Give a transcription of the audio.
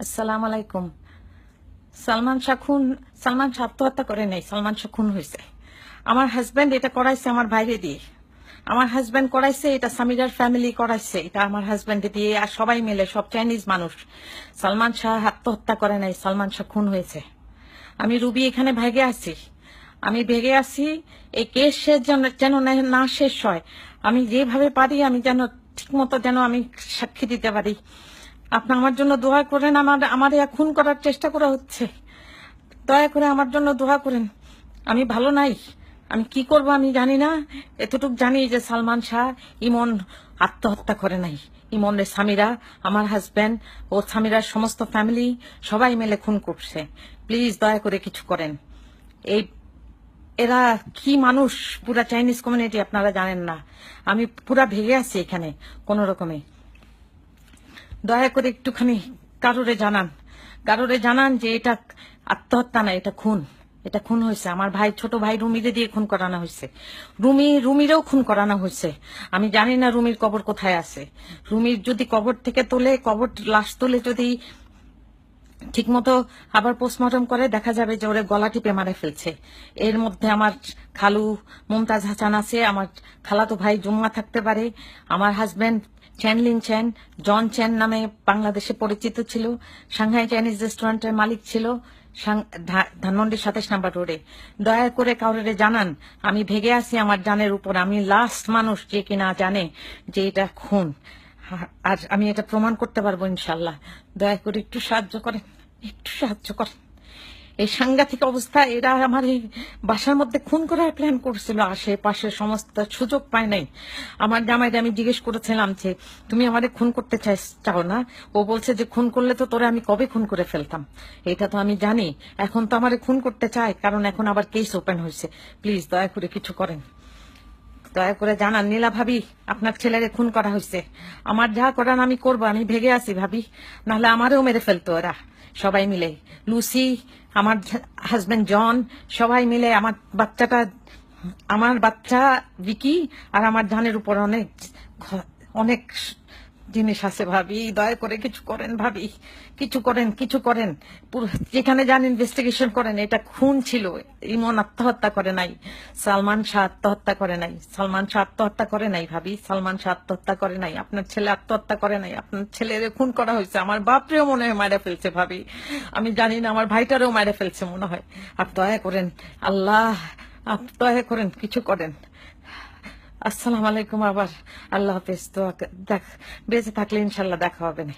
আসসালামু আলাইকুম। সালমান শাহ আত্মহত্যা করে নাই, সালমান শাহ খুন হয়েছে। আমার হাজবেন্ড এটা করাইছে আমার ভাইরে দিয়ে। আমার হাজবেন্ড করাইছে এটা, সামিরার ফ্যামিলি করাইছে এটা আমার হাজবেন্ড দিয়ে, আর সবাই মিলে, সব চাইনিজ মানুষ। সালমান শাহ আত্মহত্যা করে নাই, সালমান শাহ খুন হয়েছে। আমি রুবি এখানে ভেগে আছি। এই কেস যেন না শেষ হয়। আমি যেভাবে পারি আমি যেন ঠিক মতো যেন আমি সাক্ষী দিতে পারি। আপনি আমার জন্য দোয়া করেন। আমার খুন করার চেষ্টা করা হচ্ছে। দয়া করে আমার জন্য দোয়া করেন। আমি ভালো নাই, আমি কি করব আমি জানি না। এতটুকু জানি যে সালমান শাহ ইমন আত্মহত্যা করে নাই। ইমনের সামিরা, আমার হাজবেন্ড ও সামিরার সমস্ত ফ্যামিলি সবাই মিলে খুন করছে। প্লিজ দয়া করে কিছু করেন। এই এরা কি মানুষ, পুরা চাইনিজ কমিউনিটি আপনারা জানেন না। আমি পুরা ভেগে আছি এখানে কোন রকমে। দয়া করে একটুখানি কারোরে জানান যে এটা আত্মহত্যা না, এটা খুন হয়েছে। আমার ছোট ভাই রুমিরে দিয়ে খুন করানো হয়েছে। রুমিরেও খুন করানো হয়েছে। আমি জানি না রুমির কবর কোথায় আছে। রুমির যদি কবর থেকে লাশ তুলে যদি ঠিক মতো আবার পোস্টমর্টম করে, দেখা যাবে যে ওরে গলা টিপে মারে ফেলছে। এর মধ্যে আমার খালু মুমতাজ হাসান আছে, আমার খালাতো ভাই জুম্মা থাকতে পারে, আমার হাজবেন্ড চ্যানলিন চ্যান, জন চ্যান নামে বাংলাদেশে পরিচিত ছিল, সাংহাই চাইনিজ রেস্টুরেন্টের মালিক ছিল ধানমন্ডি 27 নম্বর রোডে। দয়া করে কাউরে জানান আমি ভেগে আছি আমার জানের উপর। আমি লাস্ট মানুষ যে কিনা জানে যে এটা খুন, আর আমি এটা প্রমাণ করতে পারবো ইনশাল্লাহ। দয়া করে একটু সাহায্য করেন। এই সাংঘাতিক অবস্থা। এরা আমার এই বাসার মধ্যে খুন করার প্ল্যান করছিল। আশেপাশে সমস্ত সুযোগ পায় নাই। আমার জামাইরে আমি জিজ্ঞেস করেছিলাম যে তুমি আমারে খুন করতে চাও না? ও বলছে যে খুন করলে তো তোরে আমি কবে খুন করে ফেলতাম। এটা তো আমি জানি। এখন তো আমারে খুন করতে চায়, কারণ এখন আবার কেস ওপেন হয়েছে। প্লিজ দয়া করে কিছু করেন। দয়া করে জানান নীলা ভাবি, আপনার ছেলেরে খুন করা হয়েছে। আমার যা করার আমি করবো। আমি ভেগে আছি ভাবি, নাহলে আমারেও মেরে ফেলতো ওরা সবাই মিলে। লুসি, আমার হাজবেন্ড জন, সবাই মিলে আমার বাচ্চা ভিকি আর আমার জানের উপর অনেক জিনিস আছে ভাবি। দয়া করে কিছু করেন ভাবি, কিছু করেন। যেখানে যান ইনভেস্টিগেশন করেন। এটা খুন ছিল। ইমন আত্মহত্যা করে নাই, সালমান শাহ আত্মহত্যা করে নাই। ভাবি, সালমান শাহ আত্মহত্যা করে নাই। আপনার ছেলে আত্মহত্যা করে নাই, আপনার ছেলের খুন করা হয়েছে। আমার বাপরেও মনে হয় মারা ফেলছে ভাবি। আমি জানি না, আমার ভাইটারেও মারা ফেলছে মনে হয়। আর দয়া করেন আল্লাহ, দয়া করেন কিছু করেন। আসসালামু আলাইকুম। আবার আল্লাহ হাফেজ। তো বেঁচে থাকলে ইনশাল্লাহ দেখা হবে না।